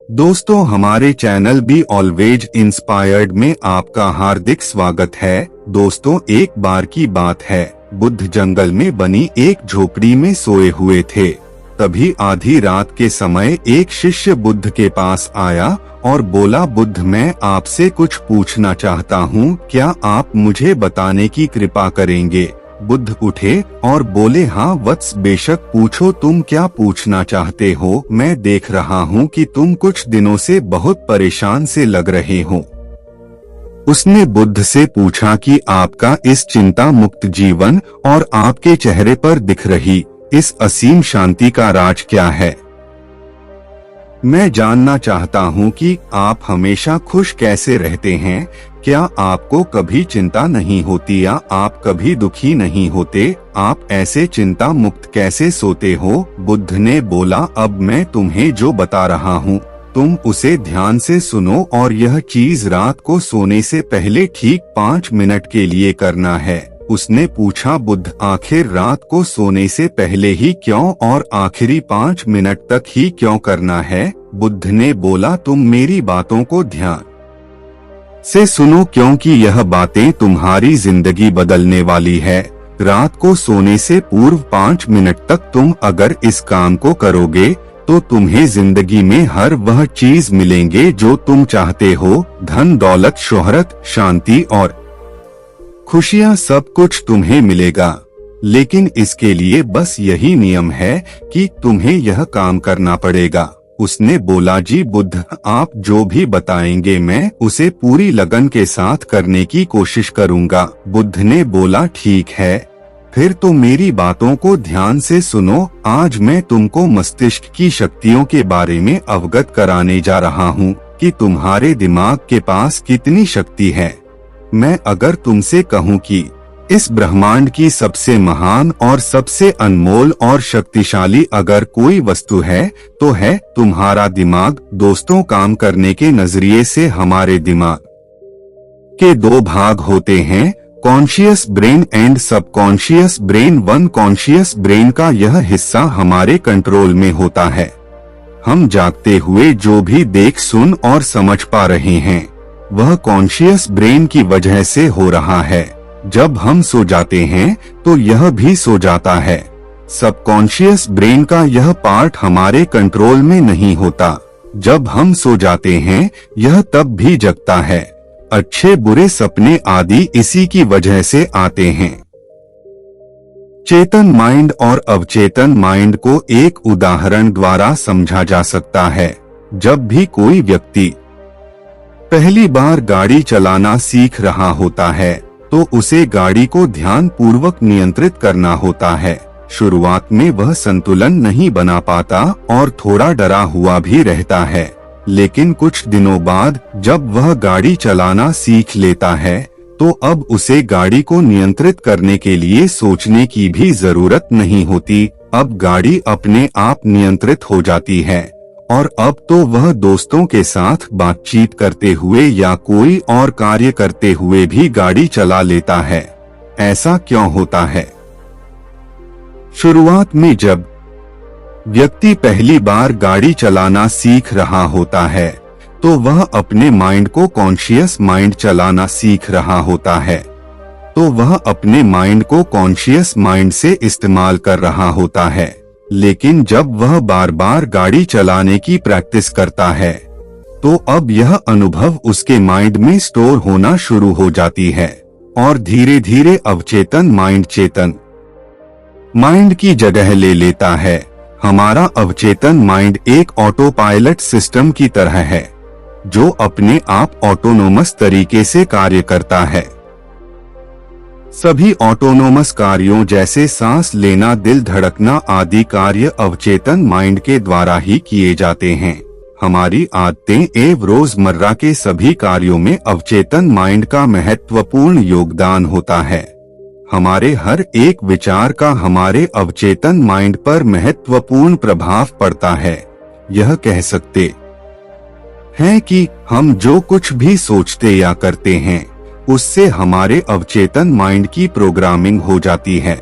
दोस्तों, हमारे channel be always inspired में आपका हार्दिक स्वागत है। दोस्तों, एक बार की बात है, बुद्ध जंगल में बनी एक झोपड़ी में सोए हुए थे। तभी आधी रात के समय एक शिष्य बुद्ध के पास आया और बोला, बुद्ध, मैं आपसे कुछ पूछना चाहता हूँ, क्या आप मुझे बताने की कृपा करेंगे? बुद्ध उठे और बोले, हाँ वत्स, बेशक पूछो, तुम क्या पूछना चाहते हो? मैं देख रहा हूँ कि तुम कुछ दिनों से बहुत परेशान से लग रहे हो। उसने बुद्ध से पूछा कि आपका इस चिंता मुक्त जीवन और आपके चेहरे पर दिख रही इस असीम शांति का राज क्या है? मैं जानना चाहता हूँ कि आप हमेशा खुश कैसे रहते हैं। क्या आपको कभी चिंता नहीं होती या आप कभी दुखी नहीं होते? आप ऐसे चिंता मुक्त कैसे सोते हो? बुद्ध ने बोला, अब मैं तुम्हें जो बता रहा हूँ तुम उसे ध्यान से सुनो और यह चीज रात को सोने से पहले ठीक 5 मिनट के लिए करना है। उसने पूछा, बुद्ध, आखिर रात को सोने से पहले ही क्यों और आखिरी 5 मिनट तक ही क्यों करना है? बुद्ध ने बोला, तुम मेरी बातों को ध्यान से सुनो, क्योंकि यह बातें तुम्हारी जिंदगी बदलने वाली है। रात को सोने से पूर्व 5 मिनट तक तुम अगर इस काम को करोगे तो तुम्हें जिंदगी में हर वह चीज मिलेंगे जो तुम चाहते हो। धन, दौलत, शोहरत, शांति और खुशियाँ, सब कुछ तुम्हें मिलेगा। लेकिन इसके लिए बस यही नियम है कि तुम्हें यह काम करना पड़ेगा। उसने बोला, जी बुद्ध, आप जो भी बताएंगे मैं उसे पूरी लगन के साथ करने की कोशिश करूंगा। बुद्ध ने बोला, ठीक है, फिर तो मेरी बातों को ध्यान से सुनो। आज मैं तुमको मस्तिष्क की शक्तियों के बारे में अवगत कराने जा रहा हूँ कि तुम्हारे दिमाग के पास कितनी शक्ति है। मैं अगर तुमसे कहूँ कि इस ब्रह्मांड की सबसे महान और सबसे अनमोल और शक्तिशाली अगर कोई वस्तु है तो है तुम्हारा दिमाग। दोस्तों, काम करने के नजरिए से हमारे दिमाग के 2 भाग होते हैं, conscious brain and subconscious brain. One conscious brain का यह हिस्सा हमारे कंट्रोल में होता है। हम जागते हुए जो भी देख, सुन और समझ पा रहे हैं वह कॉन्शियस ब्रेन की वजह से हो रहा है। जब हम सो जाते हैं तो यह भी सो जाता है। सबकॉन्शियस ब्रेन का यह पार्ट हमारे कंट्रोल में नहीं होता। जब हम सो जाते हैं यह तब भी जगता है। अच्छे बुरे सपने आदि इसी की वजह से आते हैं। चेतन माइंड और अवचेतन माइंड को एक उदाहरण द्वारा समझा जा सकता है। जब भी कोई व्यक्ति पहली बार गाड़ी चलाना सीख रहा होता है तो उसे गाड़ी को ध्यान पूर्वक नियंत्रित करना होता है। शुरुआत में वह संतुलन नहीं बना पाता और थोड़ा डरा हुआ भी रहता है, लेकिन कुछ दिनों बाद जब वह गाड़ी चलाना सीख लेता है तो अब उसे गाड़ी को नियंत्रित करने के लिए सोचने की भी जरूरत नहीं होती। अब गाड़ी अपने आप नियंत्रित हो जाती है और अब तो वह दोस्तों के साथ बातचीत करते हुए या कोई और कार्य करते हुए भी गाड़ी चला लेता है। ऐसा क्यों होता है? शुरुआत में जब व्यक्ति पहली बार गाड़ी चलाना सीख रहा होता है तो वह अपने माइंड को कॉन्शियस माइंड चलाना सीख रहा होता है, तो वह अपने माइंड को कॉन्शियस माइंड से इस्तेमाल कर रहा होता है। लेकिन जब वह बार बार गाड़ी चलाने की प्रैक्टिस करता है तो अब यह अनुभव उसके माइंड में स्टोर होना शुरू हो जाती है और धीरे धीरे अवचेतन माइंड चेतन माइंड की जगह ले लेता है। हमारा अवचेतन माइंड एक ऑटो पायलट सिस्टम की तरह है जो अपने आप ऑटोनोमस तरीके से कार्य करता है। सभी ऑटोनोमस कार्यों जैसे सांस लेना, दिल धड़कना आदि कार्य अवचेतन माइंड के द्वारा ही किए जाते हैं। हमारी आदतें एवं रोजमर्रा के सभी कार्यों में अवचेतन माइंड का महत्वपूर्ण योगदान होता है। हमारे हर एक विचार का हमारे अवचेतन माइंड पर महत्वपूर्ण प्रभाव पड़ता है। यह कह सकते हैं कि हम जो कुछ भी सोचते या करते हैं उससे हमारे अवचेतन माइंड की प्रोग्रामिंग हो जाती है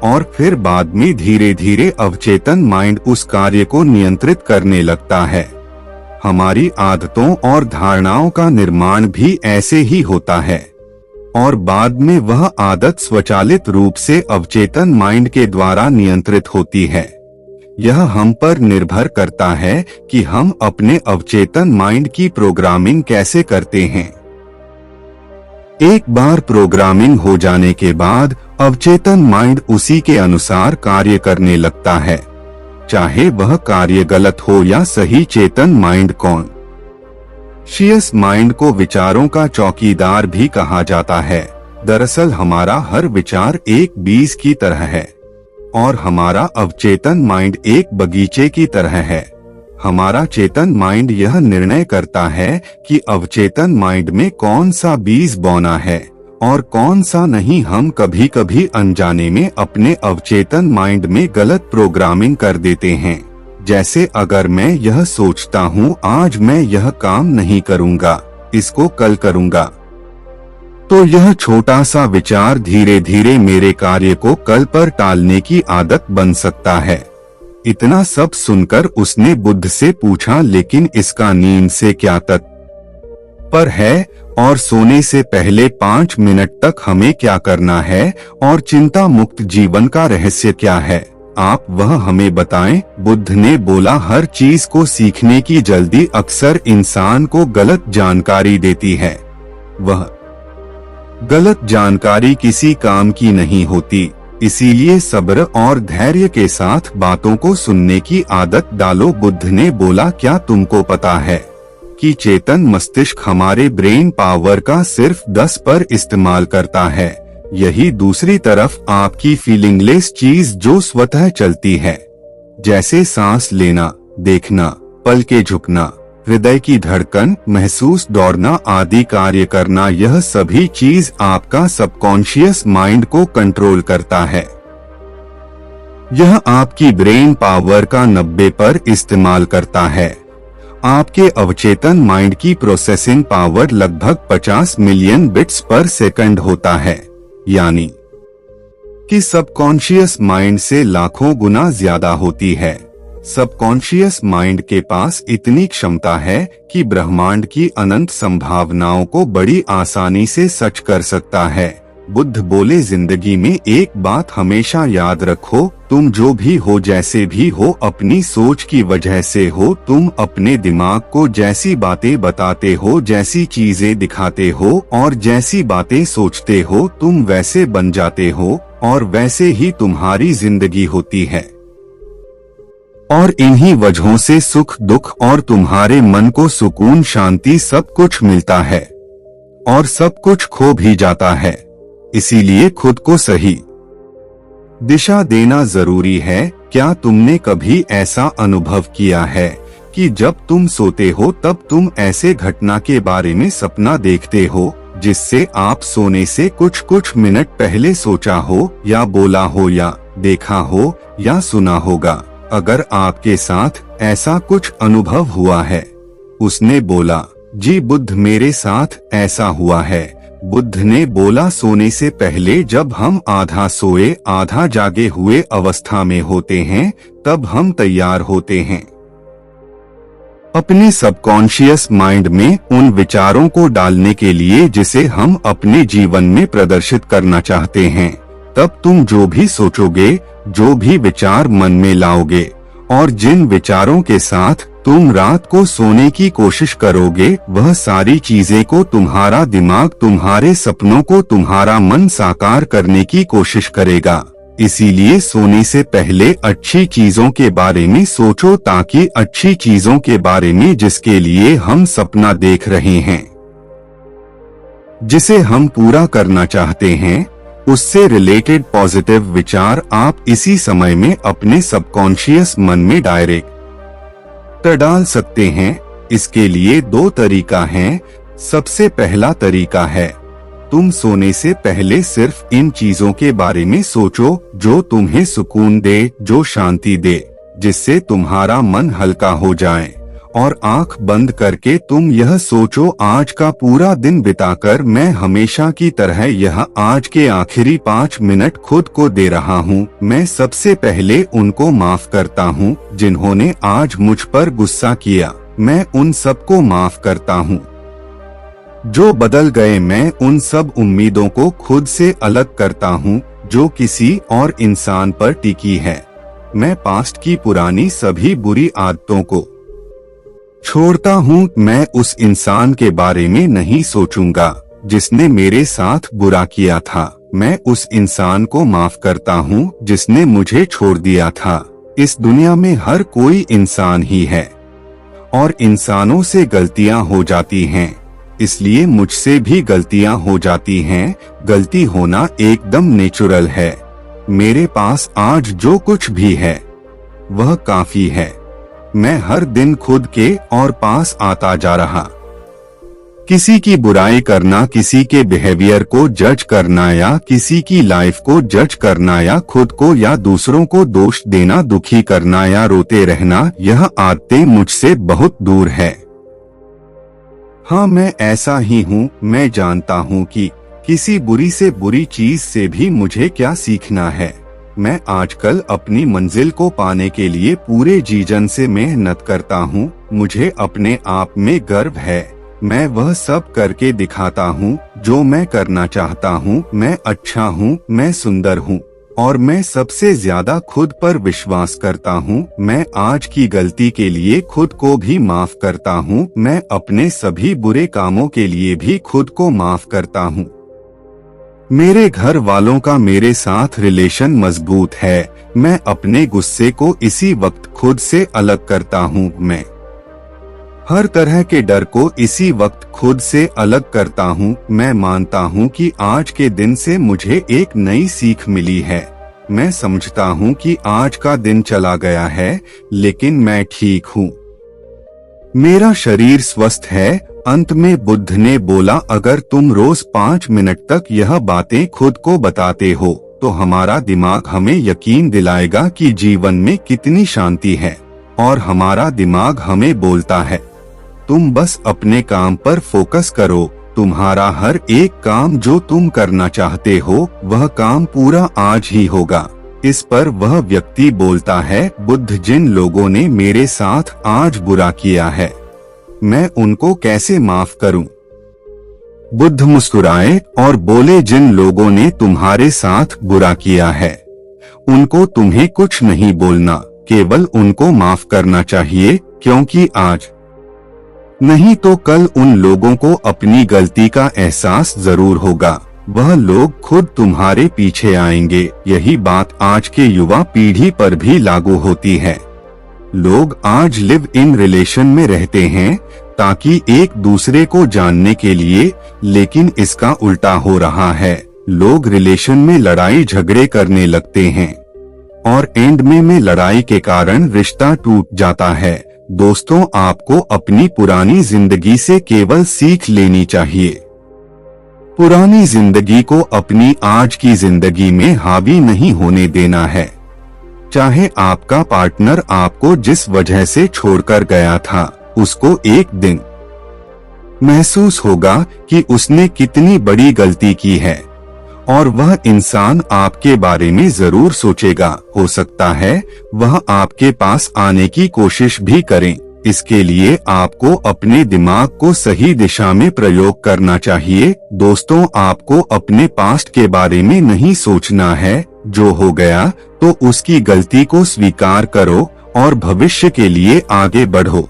और फिर बाद में धीरे धीरे अवचेतन माइंड उस कार्य को नियंत्रित करने लगता है। हमारी आदतों और धारणाओं का निर्माण भी ऐसे ही होता है और बाद में वह आदत स्वचालित रूप से अवचेतन माइंड के द्वारा नियंत्रित होती है। यह हम पर निर्भर करता है कि हम अपने अवचेतन माइंड की प्रोग्रामिंग कैसे करते हैं। एक बार प्रोग्रामिंग हो जाने के बाद अवचेतन माइंड उसी के अनुसार कार्य करने लगता है, चाहे वह कार्य गलत हो या सही। चेतन माइंड कॉन्शियस माइंड को विचारों का चौकीदार भी कहा जाता है। दरअसल हमारा हर विचार एक बीज की तरह है और हमारा अवचेतन माइंड एक बगीचे की तरह है। हमारा चेतन माइंड यह निर्णय करता है कि अवचेतन माइंड में कौन सा बीज बोना है और कौन सा नहीं। हम कभी कभी अनजाने में अपने अवचेतन माइंड में गलत प्रोग्रामिंग कर देते हैं। जैसे अगर मैं यह सोचता हूँ आज मैं यह काम नहीं करूँगा, इसको कल करूँगा, तो यह छोटा सा विचार धीरे धीरे मेरे कार्य को कल पर टालने की आदत बन सकता है। इतना सब सुनकर उसने बुद्ध से पूछा, लेकिन इसका नींद से क्या तात्पर्य है और सोने से पहले 5 मिनट तक हमें क्या करना है और चिंता मुक्त जीवन का रहस्य क्या है? आप वह हमें बताएं। बुद्ध ने बोला, हर चीज को सीखने की जल्दी अक्सर इंसान को गलत जानकारी देती है। वह गलत जानकारी किसी काम की नहीं होती, इसीलिए सब्र और धैर्य के साथ बातों को सुनने की आदत डालो। बुद्ध ने बोला, क्या तुमको पता है कि चेतन मस्तिष्क हमारे ब्रेन पावर का सिर्फ 10 पर इस्तेमाल करता है। यही दूसरी तरफ आपकी फीलिंगलेस चीज जो स्वतः चलती है, जैसे सांस लेना, देखना, पलकें झुकना, हृदय की धड़कन, महसूस दौड़ना आदि कार्य करना, यह सभी चीज आपका सबकॉन्शियस माइंड को कंट्रोल करता है। यह आपकी ब्रेन पावर का 90 पर इस्तेमाल करता है। आपके अवचेतन माइंड की प्रोसेसिंग पावर लगभग 50 मिलियन बिट्स पर सेकंड होता है, यानी कि सबकॉन्शियस माइंड से लाखों गुना ज्यादा होती है। सबकॉन्शियस माइंड के पास इतनी क्षमता है कि ब्रह्मांड की अनंत संभावनाओं को बड़ी आसानी से सच कर सकता है। बुद्ध बोले, जिंदगी में एक बात हमेशा याद रखो, तुम जो भी हो, जैसे भी हो, अपनी सोच की वजह से हो। तुम अपने दिमाग को जैसी बातें बताते हो, जैसी चीजें दिखाते हो और जैसी बातें सोचते हो, तुम वैसे बन जाते हो और वैसे ही तुम्हारी जिंदगी होती है। और इन्हीं वजहों से सुख दुख और तुम्हारे मन को सुकून शांति सब कुछ मिलता है और सब कुछ खो भी जाता है। इसीलिए खुद को सही दिशा देना जरूरी है। क्या तुमने कभी ऐसा अनुभव किया है कि जब तुम सोते हो तब तुम ऐसे घटना के बारे में सपना देखते हो जिससे आप सोने से कुछ मिनट पहले सोचा हो या बोला हो या देखा हो या सुना होगा? अगर आपके साथ ऐसा कुछ अनुभव हुआ है। उसने बोला, जी बुद्ध, मेरे साथ ऐसा हुआ है। बुद्ध ने बोला, सोने से पहले जब हम आधा सोए आधा जागे हुए अवस्था में होते हैं तब हम तैयार होते हैं अपने सबकॉन्शियस माइंड में उन विचारों को डालने के लिए जिसे हम अपने जीवन में प्रदर्शित करना चाहते हैं। तब तुम जो भी सोचोगे, जो भी विचार मन में लाओगे और जिन विचारों के साथ तुम रात को सोने की कोशिश करोगे, वह सारी चीजें को तुम्हारा दिमाग, तुम्हारे सपनों को तुम्हारा मन साकार करने की कोशिश करेगा। इसीलिए सोने से पहले अच्छी चीजों के बारे में सोचो, ताकि अच्छी चीजों के बारे में जिसके लिए हम सपना देख रहे हैं, जिसे हम पूरा करना चाहते हैं, उससे रिलेटेड पॉजिटिव विचार आप इसी समय में अपने सबकॉन्शियस मन में डायरेक्ट डाल सकते हैं। इसके लिए 2 तरीका हैं। सबसे पहला तरीका है, तुम सोने से पहले सिर्फ इन चीजों के बारे में सोचो जो तुम्हें सुकून दे, जो शांति दे, जिससे तुम्हारा मन हल्का हो जाए। और आंख बंद करके तुम यह सोचो, आज का पूरा दिन बिताकर मैं हमेशा की तरह यह आज के आखिरी 5 मिनट खुद को दे रहा हूँ। मैं सबसे पहले उनको माफ करता हूँ जिन्होंने आज मुझ पर गुस्सा किया। मैं उन सबको माफ करता हूँ जो बदल गए। मैं उन सब उम्मीदों को खुद से अलग करता हूँ जो किसी और इंसान पर टिकी है। मैं पास्ट की पुरानी सभी बुरी आदतों को छोड़ता हूँ। मैं उस इंसान के बारे में नहीं सोचूंगा जिसने मेरे साथ बुरा किया था। मैं उस इंसान को माफ करता हूँ जिसने मुझे छोड़ दिया था। इस दुनिया में हर कोई इंसान ही है और इंसानों से गलतियां हो जाती हैं, इसलिए मुझसे भी गलतियां हो जाती हैं। गलती होना एकदम नेचुरल है। मेरे पास आज जो कुछ भी है वह काफी है। मैं हर दिन खुद के और पास आता जा रहा। किसी की बुराई करना, किसी के बिहेवियर को जज करना या किसी की लाइफ को जज करना या खुद को या दूसरों को दोष देना, दुखी करना या रोते रहना, यह आदतें मुझसे बहुत दूर है। हाँ, मैं ऐसा ही हूँ। मैं जानता हूँ कि किसी बुरी से बुरी चीज से भी मुझे क्या सीखना है। मैं आजकल अपनी मंजिल को पाने के लिए पूरे जीवन से मेहनत करता हूँ। मुझे अपने आप में गर्व है। मैं वह सब करके दिखाता हूँ जो मैं करना चाहता हूँ। मैं अच्छा हूँ, मैं सुंदर हूँ और मैं सबसे ज्यादा खुद पर विश्वास करता हूँ। मैं आज की गलती के लिए खुद को भी माफ करता हूँ। मैं अपने सभी बुरे कामों के लिए भी खुद को माफ करता हूँ। मेरे घर वालों का मेरे साथ रिलेशन मजबूत है। मैं अपने गुस्से को इसी वक्त खुद से अलग करता हूँ। मैं हर तरह के डर को इसी वक्त खुद से अलग करता हूँ। मैं मानता हूँ कि आज के दिन से मुझे एक नई सीख मिली है। मैं समझता हूँ कि आज का दिन चला गया है, लेकिन मैं ठीक हूँ। मेरा शरीर स्वस्थ है। अंत में बुद्ध ने बोला, अगर तुम रोज 5 मिनट तक यह बातें खुद को बताते हो तो हमारा दिमाग हमें यकीन दिलाएगा कि जीवन में कितनी शांति है। और हमारा दिमाग हमें बोलता है, तुम बस अपने काम पर फोकस करो। तुम्हारा हर एक काम जो तुम करना चाहते हो वह काम पूरा आज ही होगा। इस पर वह व्यक्ति बोलता है, बुद्ध, जिन लोगों ने मेरे साथ आज बुरा किया है मैं उनको कैसे माफ करूं? बुद्ध मुस्कुराए और बोले, जिन लोगों ने तुम्हारे साथ बुरा किया है उनको तुम्हें कुछ नहीं बोलना, केवल उनको माफ करना चाहिए, क्योंकि आज नहीं तो कल उन लोगों को अपनी गलती का एहसास जरूर होगा। वह लोग खुद तुम्हारे पीछे आएंगे। यही बात आज के युवा पीढ़ी पर भी लागू होती है। लोग आज लिव इन रिलेशन में रहते हैं ताकि एक दूसरे को जानने के लिए, लेकिन इसका उल्टा हो रहा है। लोग रिलेशन में लड़ाई झगड़े करने लगते हैं और एंड में लड़ाई के कारण रिश्ता टूट जाता है। दोस्तों, आपको अपनी पुरानी जिंदगी से केवल सीख लेनी चाहिए। पुरानी जिंदगी को अपनी आज की जिंदगी में हावी नहीं होने देना है। चाहे आपका पार्टनर आपको जिस वजह से छोड़कर गया था, उसको एक दिन महसूस होगा कि उसने कितनी बड़ी गलती की है और वह इंसान आपके बारे में जरूर सोचेगा। हो सकता है वह आपके पास आने की कोशिश भी करें। इसके लिए आपको अपने दिमाग को सही दिशा में प्रयोग करना चाहिए। दोस्तों, आपको अपने पास्ट के बारे में नहीं सोचना है। जो हो गया तो उसकी गलती को स्वीकार करो और भविष्य के लिए आगे बढ़ो।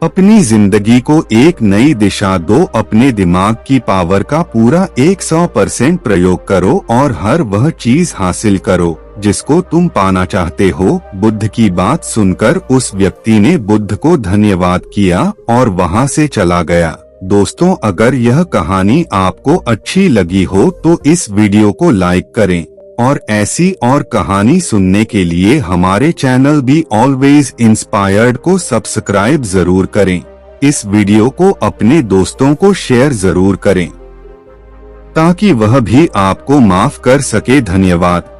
अपनी जिंदगी को एक नई दिशा दो। अपने दिमाग की पावर का पूरा 100% प्रयोग करो और हर वह चीज हासिल करो जिसको तुम पाना चाहते हो। बुद्ध की बात सुनकर उस व्यक्ति ने बुद्ध को धन्यवाद किया और वहां से चला गया। दोस्तों, अगर यह कहानी आपको अच्छी लगी हो तो इस वीडियो को लाइक करें और ऐसी और कहानी सुनने के लिए हमारे चैनल बी ऑलवेज इंस्पायर्ड को सब्सक्राइब जरूर करें। इस वीडियो को अपने दोस्तों को शेयर जरूर करें ताकि वह भी आपको माफ कर सके। धन्यवाद।